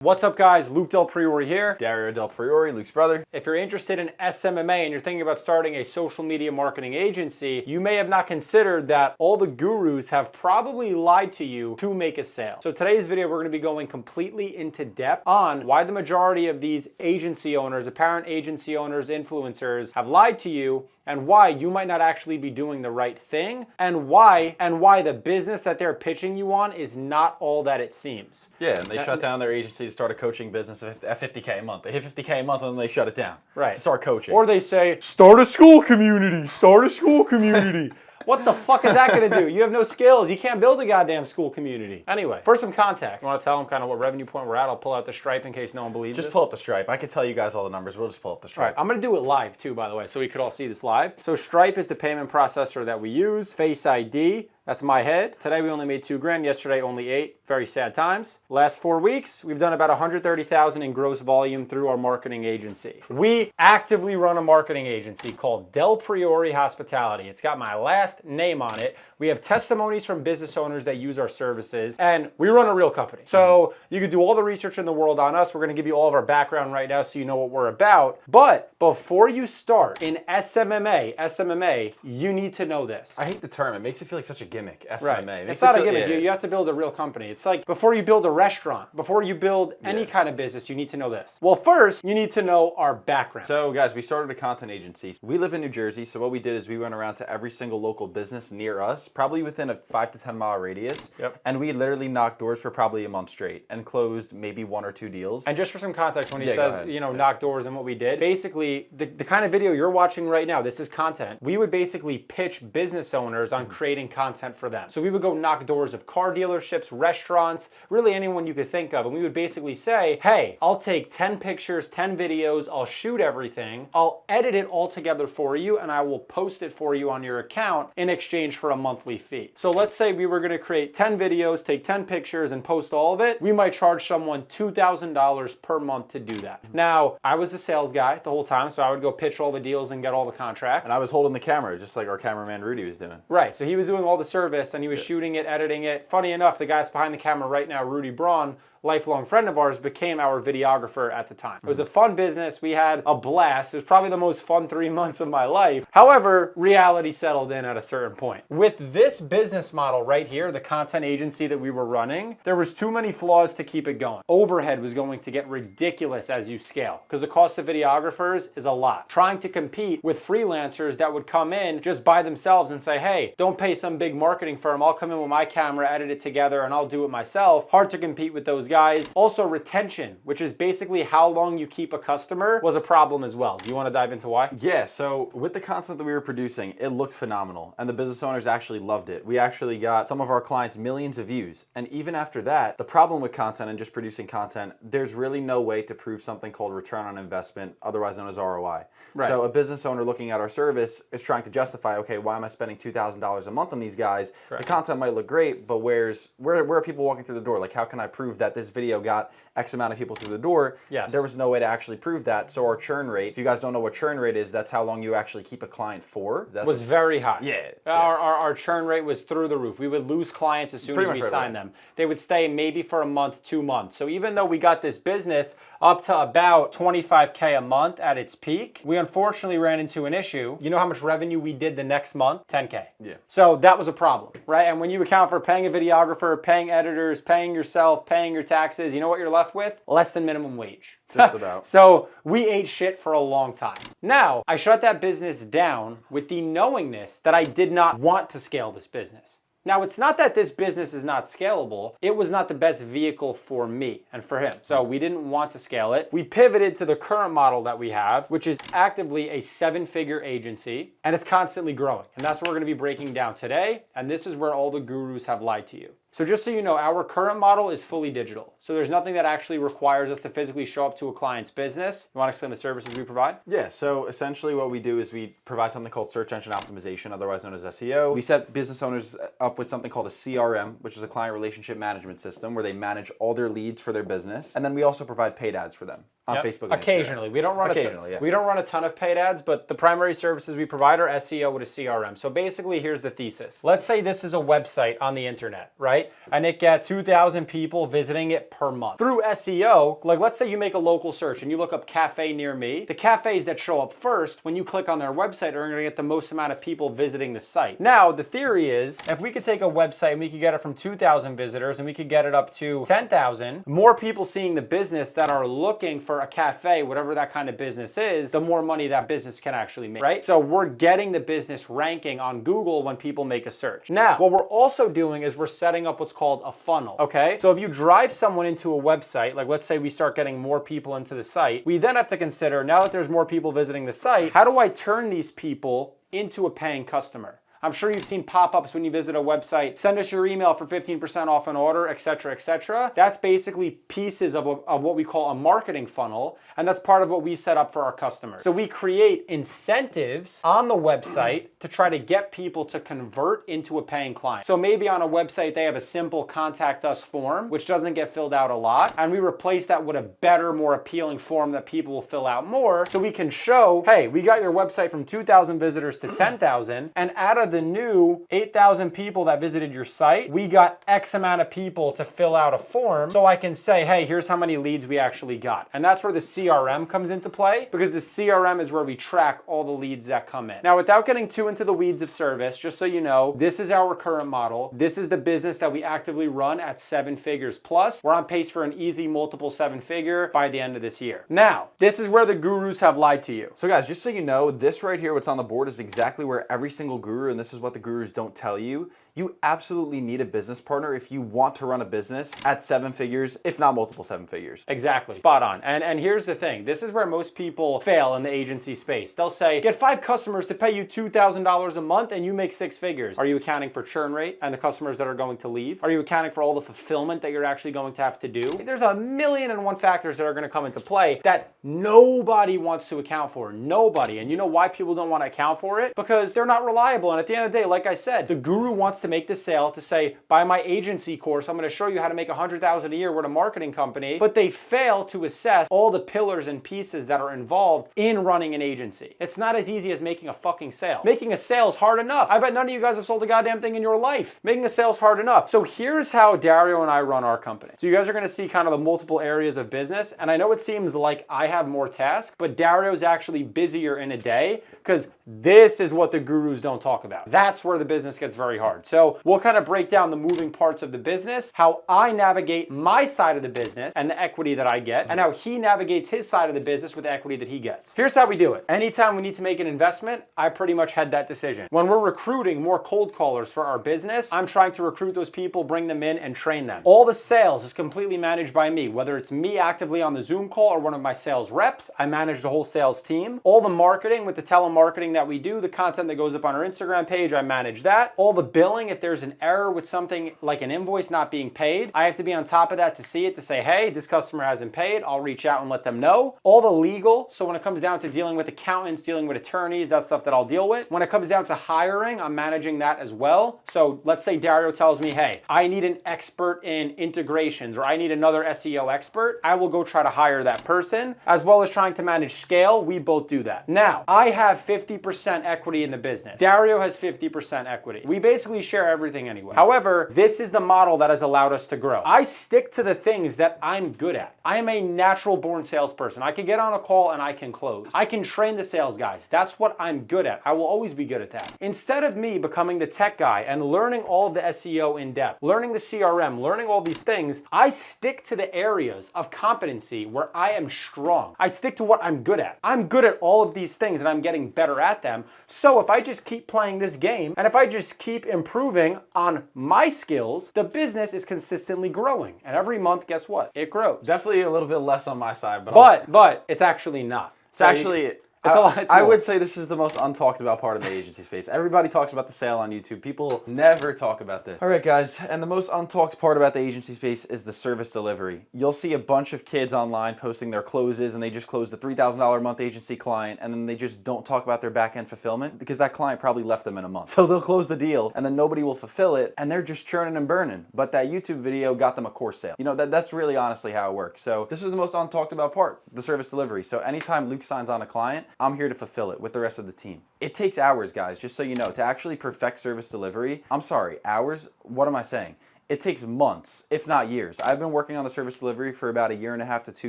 What's up guys, Luke Del Priore here. Dario Del Priore, Luke's brother. If you're interested in SMMA and you're thinking about starting a social media marketing agency, you may have not considered that all the gurus have probably lied to you to make a sale. So today's video, we're gonna be going completely into depth on why the majority of these agency owners, apparent agency owners, influencers have lied to you, and why you might not actually be doing the right thing, and why the business that they're pitching you on is not all that it seems. Yeah, and they shut down their agency to start a coaching business at $50K a month. They hit $50K a month and then they shut it down. Right. To start coaching. Or they say, start a school community, start a school community. What the fuck is that gonna do? You have no skills. You can't build a goddamn school community. Anyway, for some context, you wanna tell them kind of what revenue point we're at? I'll pull out the Stripe in case no one believes Just pull up the Stripe. I could tell you guys all the numbers. We'll just pull up the Stripe. All right, I'm gonna do it live too, by the way, so we could all see this live. So Stripe is the payment processor that we use. Face ID, that's my head. Today we only made $2,000, yesterday only 8. Very sad times. Last 4 weeks, we've done about 130,000 in gross volume through our marketing agency. We actively run a marketing agency called Del Priore Hospitality. It's got my last name on it. We have testimonies from business owners that use our services, and we run a real company. So you could do all the research in the world on us. We're gonna give you all of our background right now so you know what we're about. But before you start in SMMA, you need to know this. I hate the term. It makes it feel like such a gimmick. SMMA. Right. It's not a gimmick. You have to build a real company. It's like before you build a restaurant, before you build any kind of business, you need to know this. Well, first, you need to know our background. So guys, we started a content agency. We live in New Jersey, so what we did is we went around to every single local business near us, probably within a 5 to 10 mile radius. Yep. And we literally knocked doors for probably a month straight and closed maybe 1 or 2 deals. And just for some context, when he says, knock doors and what we did, basically the kind of video you're watching right now, this is content. We would basically pitch business owners on creating content for them. So we would go knock doors of car dealerships, restaurants, really anyone you could think of. And we would basically say, hey, I'll take 10 pictures, 10 videos, I'll shoot everything, I'll edit it all together for you, and I will post it for you on your account in exchange for a monthly fee. So let's say we were gonna create 10 videos, take 10 pictures, and post all of it. We might charge someone $2,000 per month to do that. Now, I was a sales guy the whole time, so I would go pitch all the deals and get all the contracts. And I was holding the camera, just like our cameraman Rudy was doing. Right, so he was doing all the service, and he was shooting it, editing it. Funny enough, the guy that's behind the camera right now, Rudy Braun, lifelong friend of ours, became our videographer at the time. It was a fun business. We had a blast. It was probably the most fun 3 months of my life. However, reality settled in at a certain point. With this business model right here, the content agency that we were running, there was too many flaws to keep it going. Overhead was going to get ridiculous as you scale because the cost of videographers is a lot. Trying to compete with freelancers that would come in just by themselves and say, hey, don't pay some big marketing firm. I'll come in with my camera, edit it together, and I'll do it myself. Hard to compete with those guys. Also, retention, which is basically how long you keep a customer, was a problem as well. Do you want to dive into why? Yeah, so with the content that we were producing, it looked phenomenal, and the business owners actually loved it. We actually got some of our clients millions of views, and even after that, the problem with content and just producing content, there's really no way to prove something called return on investment, otherwise known as ROI. Right. So a business owner looking at our service is trying to justify, okay, why am I spending $2,000 a month on these guys? Correct. The content might look great, but where are people walking through the door? Like, how can I prove that this video got X amount of people through the door? Yes. There was no way to actually prove that. So our churn rate, if you guys don't know what churn rate is, that's how long you actually keep a client for. That was very high. Yeah. Our churn rate was through the roof. We would lose clients as soon as we signed them. They would stay maybe for a month, 2 months. So even though we got this business up to about 25K a month at its peak, we unfortunately ran into an issue. You know how much revenue we did the next month? 10K. Yeah. So that was a problem, right? And when you account for paying a videographer, paying editors, paying yourself, paying your taxes, you know what you're left with? Less than minimum wage. Just about. So we ate shit for a long time. Now, I shut that business down with the knowingness that I did not want to scale this business. Now, it's not that this business is not scalable. It was not the best vehicle for me and for him. So we didn't want to scale it. We pivoted to the current model that we have, which is actively a 7-figure agency, and it's constantly growing. And that's what we're gonna be breaking down today. And this is where all the gurus have lied to you. So just so you know, our current model is fully digital. So there's nothing that actually requires us to physically show up to a client's business. You want to explain the services we provide? Yeah, so essentially what we do is we provide something called search engine optimization, otherwise known as SEO. We set business owners up with something called a CRM, which is a client relationship management system where they manage all their leads for their business. And then we also provide paid ads for them on Facebook and occasionally. Instagram. We don't run we don't run a ton of paid ads, but the primary services we provide are SEO with a CRM. So basically, here's the thesis. Let's say this is a website on the internet, right? right? And it gets 2,000 people visiting it per month. Through SEO, like let's say you make a local search and you look up cafe near me, the cafes that show up first when you click on their website are gonna get the most amount of people visiting the site. Now, the theory is if we could take a website and we could get it from 2,000 visitors and we could get it up to 10,000, more people seeing the business that are looking for a cafe, whatever that kind of business is, the more money that business can actually make, right? So we're getting the business ranking on Google when people make a search. Now, what we're also doing is we're setting up what's called a funnel, okay? So if you drive someone into a website, like let's say we start getting more people into the site, we then have to consider, now that there's more people visiting the site, how do I turn these people into a paying customer? I'm sure you've seen pop-ups when you visit a website, send us your email for 15% off an order, etc., etc. That's basically pieces of what we call a marketing funnel, and that's part of what we set up for our customers. So we create incentives on the website to try to get people to convert into a paying client. So maybe on a website they have a simple contact us form, which doesn't get filled out a lot, and we replace that with a better, more appealing form that people will fill out more, so we can show, hey, we got your website from 2,000 visitors to 10,000, and out of the new 8,000 people that visited your site, we got X amount of people to fill out a form, so I can say, hey, here's how many leads we actually got. And that's where the CRM comes into play, because the CRM is where we track all the leads that come in. Now, without getting too into the weeds of service, just so you know, this is our current model. This is the business that we actively run at 7 figures plus. We're on pace for an easy multiple 7-figure by the end of this year. Now, this is where the gurus have lied to you. So guys, just so you know, this right here, what's on the board is exactly where every single guru, and this is what the gurus don't tell you, you absolutely need a business partner if you want to run a business at 7 figures, if not multiple 7 figures. Exactly. Spot on. And here's the thing. This is where most people fail in the agency space. They'll say, get 5 customers to pay you $2,000 a month and you make 6 figures. Are you accounting for churn rate and the customers that are going to leave? Are you accounting for all the fulfillment that you're actually going to have to do? There's a million and one factors that are going to come into play that nobody wants to account for. Nobody. And you know why people don't want to account for it? Because they're not reliable. And at the end of the day, like I said, the guru wants to make the sale to say, buy my agency course, I'm going to show you how to make $100,000 a year with a marketing company, but they fail to assess all the pillars and pieces that are involved in running an agency. It's not as easy as making a fucking sale. Making a sale is hard enough. I bet none of you guys have sold a goddamn thing in your life. Making a sale is hard enough. So here's how Dario and I run our company. So you guys are going to see kind of the multiple areas of business, and I know it seems like I have more tasks, but Dario's actually busier in a day because this is what the gurus don't talk about. That's where the business gets very hard. So we'll kind of break down the moving parts of the business, how I navigate my side of the business and the equity that I get, and how he navigates his side of the business with the equity that he gets. Here's how we do it. Anytime we need to make an investment, I pretty much had that decision. When we're recruiting more cold callers for our business, I'm trying to recruit those people, bring them in, and train them. All the sales is completely managed by me, whether it's me actively on the Zoom call or one of my sales reps. I manage the whole sales team. All the marketing with the telemarketing that we do, the content that goes up on our Instagram page, I manage that. All the billing, if there's an error with something like an invoice not being paid, I have to be on top of that to see it, to say, hey, this customer hasn't paid. I'll reach out and let them know. All the legal, so when it comes down to dealing with accountants, dealing with attorneys, that's stuff that I'll deal with. When it comes down to hiring, I'm managing that as well. So let's say Dario tells me, hey, I need an expert in integrations, or I need another SEO expert. I will go try to hire that person, as well as trying to manage scale. We both do that. Now, I have 50% equity in the business. Dario has 50% equity. We basically share everything anyway. However, this is the model that has allowed us to grow. I stick to the things that I'm good at. I am a natural born salesperson. I can get on a call and I can close. I can train the sales guys. That's what I'm good at. I will always be good at that. Instead of me becoming the tech guy and learning all of the SEO in depth, learning the CRM, learning all these things, I stick to the areas of competency where I am strong. I stick to what I'm good at. I'm good at all of these things and I'm getting better at them. So if I just keep playing this game and if I just keep improving on my skills, the business is consistently growing. And every month, guess what? It grows. Definitely a little bit less on my side, but it's actually not. It's actually... It's a lot. I would say this is the most untalked about part of the agency space. Everybody talks about the sale on YouTube. People never talk about this. All right, guys, and the most untalked part about the agency space is the service delivery. You'll see a bunch of kids online posting their closes, and they just closed a $3,000 a month agency client, and then they just don't talk about their back-end fulfillment because that client probably left them in a month. So they'll close the deal, and then nobody will fulfill it, and they're just churning and burning. But that YouTube video got them a course sale. You know, that's really honestly how it works. So this is the most untalked about part, the service delivery. So anytime Luke signs on a client, I'm here to fulfill it with the rest of the team. It takes hours, guys, just so you know, to actually perfect service delivery. I'm sorry, hours? What am I saying? It takes months, if not years. I've been working on the service delivery for about 1.5 to 2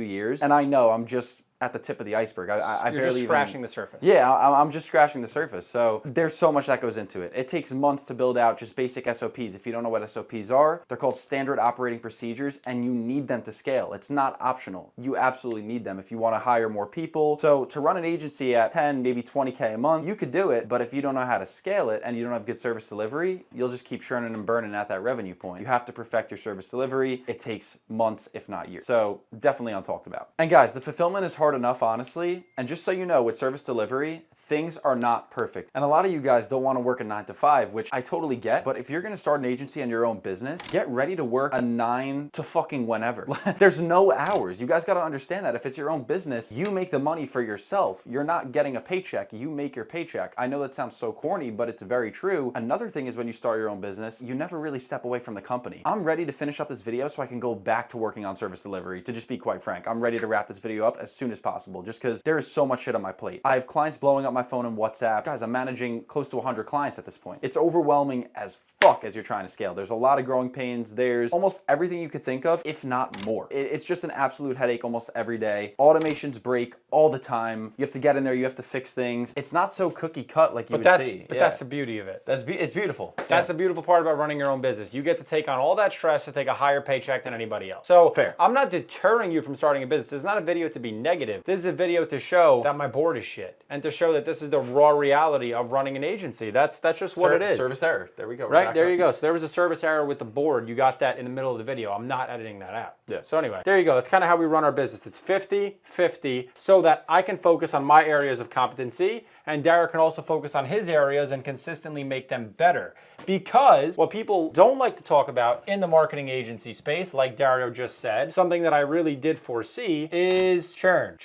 years, and I know I'm just at the tip of the iceberg. I You're barely just scratching the surface. Yeah, I'm just scratching the surface. So there's so much that goes into it. It takes months to build out just basic SOPs. If you don't know what SOPs are, they're called standard operating procedures, and you need them to scale. It's not optional. You absolutely need them if you want to hire more people. So to run an agency at 10, maybe 20K a month, you could do it, but if you don't know how to scale it and you don't have good service delivery, you'll just keep churning and burning at that revenue point. You have to perfect your service delivery. It takes months, if not years. So definitely untalked about. And guys, the fulfillment is hard enough, honestly. And just so you know, with service delivery, things are not perfect. And a lot of you guys don't want to work a 9 to 5, which I totally get. But if you're going to start an agency and your own business, get ready to work a 9 to fucking whenever. There's no hours. You guys got to understand that if it's your own business, you make the money for yourself. You're not getting a paycheck. You make your paycheck. I know that sounds so corny, but it's very true. Another thing is when you start your own business, you never really step away from the company. I'm ready to finish up this video so I can go back to working on service delivery. To just be quite frank, I'm ready to wrap this video up as soon as possible, just because there is so much shit on my plate. I have clients blowing up my phone and WhatsApp. Guys, I'm managing close to 100 clients at this point. It's overwhelming as fuck as you're trying to scale. There's a lot of growing pains. There's almost everything you could think of, if not more. It's just an absolute headache almost every day. Automations break all the time. You have to get in there. You have to fix things. It's not so cookie cut like you would see. But that's the beauty of it. It's beautiful. That's the beautiful part about running your own business. You get to take on all that stress to take a higher paycheck than anybody else. So fair. I'm not deterring you from starting a business. This is not a video to be negative. This is a video to show that my board is shit and to show that this is the raw reality of running an agency. That's just what it is. Service error. There we go. Right, there you go. So there was a service error with the board. You got that in the middle of the video. I'm not editing that out. Yeah. So anyway, there you go. That's kind of how we run our business. It's 50-50 so that I can focus on my areas of competency and Derek can also focus on his areas and consistently make them better. Because what people don't like to talk about in the marketing agency space, like Dario just said, something that I really did foresee is churn.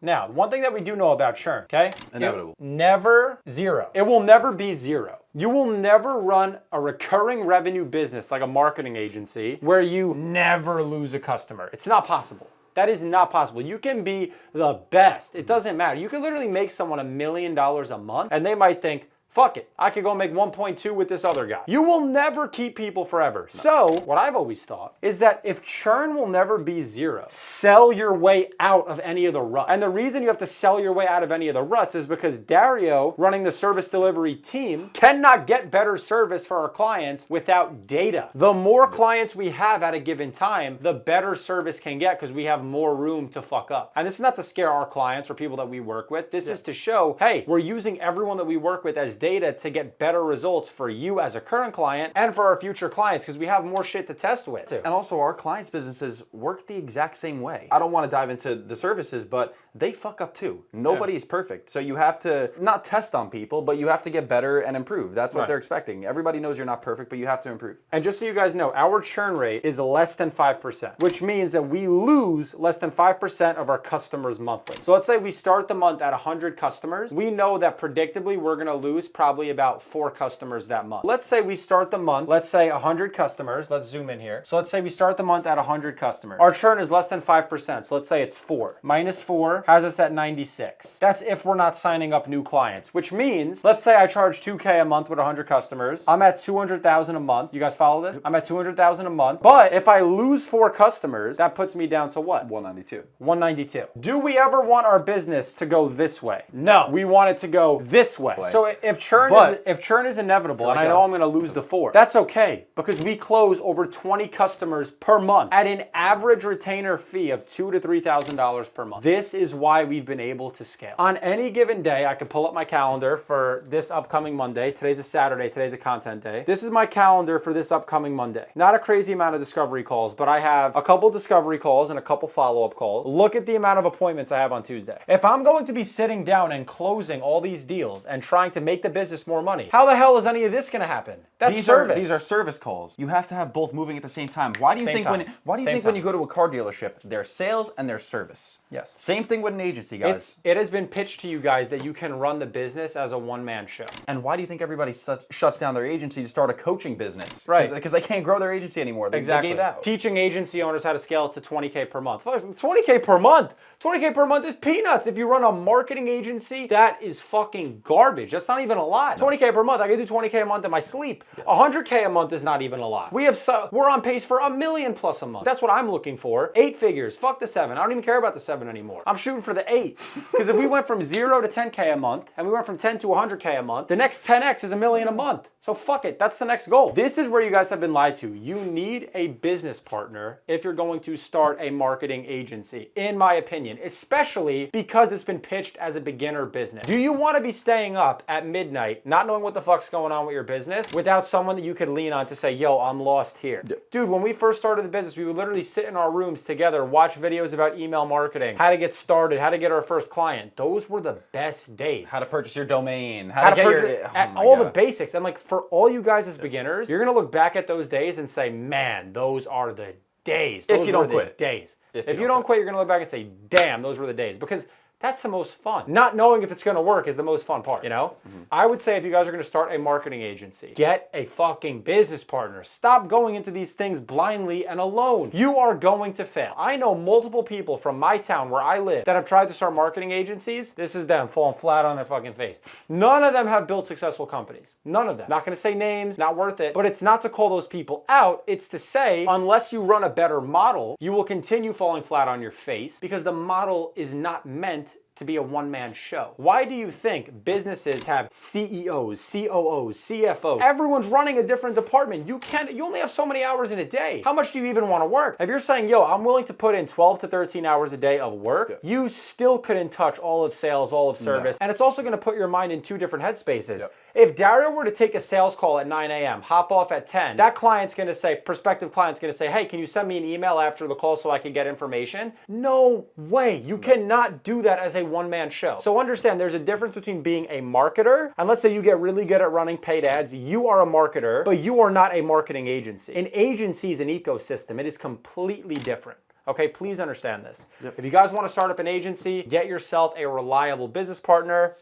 Now, one thing that we do know about churn, okay? Inevitable. Never zero. It will never be zero. You will never run a recurring revenue business like a marketing agency where you never lose a customer. It's not possible. That is not possible. You can be the best. It doesn't matter. You can literally make someone $1 million a month and they might think, fuck it, I could go make 1.2 with this other guy. You will never keep people forever. No. So what I've always thought is that if churn will never be zero, sell your way out of any of the ruts. And the reason you have to sell your way out of any of the ruts is because Dario, running the service delivery team, cannot get better service for our clients without data. The more clients we have at a given time, the better service can get because we have more room to fuck up. And this is not to scare our clients or people that we work with. This is to show, hey, we're using everyone that we work with as data to get better results for you as a current client and for our future clients because we have more shit to test with too. And also our clients' businesses work the exact same way. I don't want to dive into the services, but they fuck up too. Nobody is perfect. So you have to not test on people, but you have to get better and improve. That's what they're expecting. Everybody knows you're not perfect, but you have to improve. And just so you guys know, our churn rate is less than 5%, which means that we lose less than 5% of our customers monthly. So let's say we start the month at 100 customers. We know that predictably we're going to lose probably about 4 customers that month. Let's say we start the month, let's say 100 customers. Let's zoom in here. So let's say we start the month at 100 customers. Our churn is less than 5%. So let's say it's 4. Minus 4 has us at 96. That's if we're not signing up new clients, which means, let's say I charge $2K a month with 100 customers. I'm at $200,000 a month. You guys follow this? I'm at $200,000 a month. But if I lose 4 customers, that puts me down to what? 192. 192. Do we ever want our business to go this way? No. We want it to go this way. So if churn is inevitable, and I know I'm going to lose the 4, that's okay because we close over 20 customers per month at an average retainer fee of $2,000 to $3,000 per month. This is why we've been able to scale. On any given day, I can pull up my calendar for this upcoming Monday. Today's a Saturday. Today's a content day. This is my calendar for this upcoming Monday. Not a crazy amount of discovery calls, but I have a couple discovery calls and a couple follow-up calls. Look at the amount of appointments I have on Tuesday. If I'm going to be sitting down and closing all these deals and trying to make the business more money, how the hell is any of this going to happen? That's service. These are service calls. You have to have both moving at the same time. Why do you think when you go to a car dealership, there's sales and there's service? Yes. Same thing with an agency, guys. It has been pitched to you guys that you can run the business as a one-man show. And why do you think everybody shuts down their agency to start a coaching business? Right. Because they can't grow their agency anymore. They gave out. Teaching agency owners how to scale it to 20K per month. 20K per month? 20K per month is peanuts. If you run a marketing agency, that is fucking garbage. That's not even even a lot. 20K per month, I can do 20K a month in my sleep. 100K a month is not even a lot. We're on pace for $1 million plus a month. That's what I'm looking for. 8 figures, fuck the 7. I don't even care about the 7 anymore. I'm shooting for the 8. Because if we went from 0 to 10K a month, and we went from 10 to 100K a month, the next 10X is $1 million a month. So fuck it, that's the next goal. This is where you guys have been lied to. You need a business partner if you're going to start a marketing agency, in my opinion, especially because it's been pitched as a beginner business. Do you want to be staying up at midnight, not knowing what the fuck's going on with your business, without someone that you could lean on to say, yo, I'm lost here? Yeah. Dude, when we first started the business, we would literally sit in our rooms together, watch videos about email marketing, how to get started, how to get our first client. Those were the best days. How to purchase your domain, how to get your... all the basics. And like, for all you guys as beginners, you're gonna look back at those days and say, man, those are the days. Those if you don't were quit. The days. If you don't quit, you're gonna look back and say, damn, those were the days. Because that's the most fun. Not knowing if it's gonna work is the most fun part, you know? I would say if you guys are gonna start a marketing agency, get a fucking business partner. Stop going into these things blindly and alone. You are going to fail. I know multiple people from my town where I live that have tried to start marketing agencies. This is them falling flat on their fucking face. None of them have built successful companies. None of them. Not gonna say names, not worth it, but it's not to call those people out. It's to say, unless you run a better model, you will continue falling flat on your face because the model is not meant to be a one-man show. Why do you think businesses have CEOs, COOs, CFOs? Everyone's running a different department. You only have so many hours in a day. How much do you even want to work? If you're saying, yo, I'm willing to put in 12 to 13 hours a day of work, you still couldn't touch all of sales, all of service. And it's also going to put your mind in 2 different headspaces. If Dario were to take a sales call at 9 a.m., hop off at 10, that client's gonna say, prospective client's gonna say, hey, can you send me an email after the call so I can get information? No way. You cannot do that as a one-man show. So understand there's a difference between being a marketer, and let's say you get really good at running paid ads, you are a marketer, but you are not a marketing agency. An agency is an ecosystem. It is completely different. Okay, please understand this. If you guys want to start up an agency, get yourself a reliable business partner.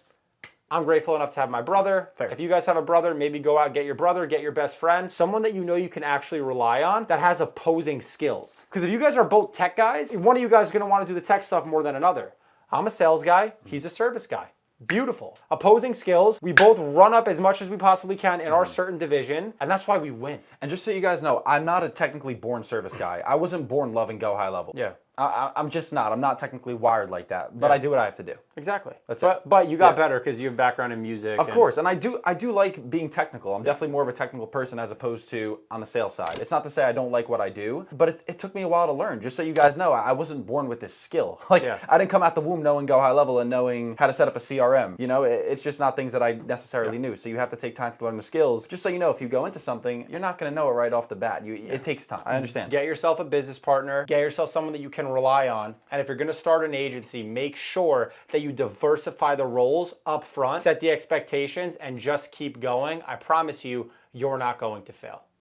I'm grateful enough to have my brother. Fair. If you guys have a brother, maybe go out, get your brother, get your best friend, someone that you know you can actually rely on that has opposing skills. Because if you guys are both tech guys, one of you guys is gonna wanna do the tech stuff more than another. I'm a sales guy, he's a service guy. Beautiful. Opposing skills. We both run up as much as we possibly can in our certain division, and that's why we win. And just so you guys know, I'm not a technically born service guy. I wasn't born loving Go High Level. Yeah. I'm just not. I'm not technically wired like that, but I do what I have to do. Exactly. That's it. But you got better because you have background in music. Of course, and I do like being technical. I'm definitely more of a technical person as opposed to on the sales side. It's not to say I don't like what I do, but it took me a while to learn. Just so you guys know, I wasn't born with this skill. I didn't come out the womb knowing Go High Level and knowing how to set up a CRM. You know, it's just not things that I necessarily knew. So you have to take time to learn the skills. Just so you know, if you go into something, you're not going to know it right off the bat. It takes time. I understand. Get yourself a business partner. Get yourself someone that you can rely on. And if you're going to start an agency, make sure that you diversify the roles up front, set the expectations, and just keep going. I promise you, you're not going to fail.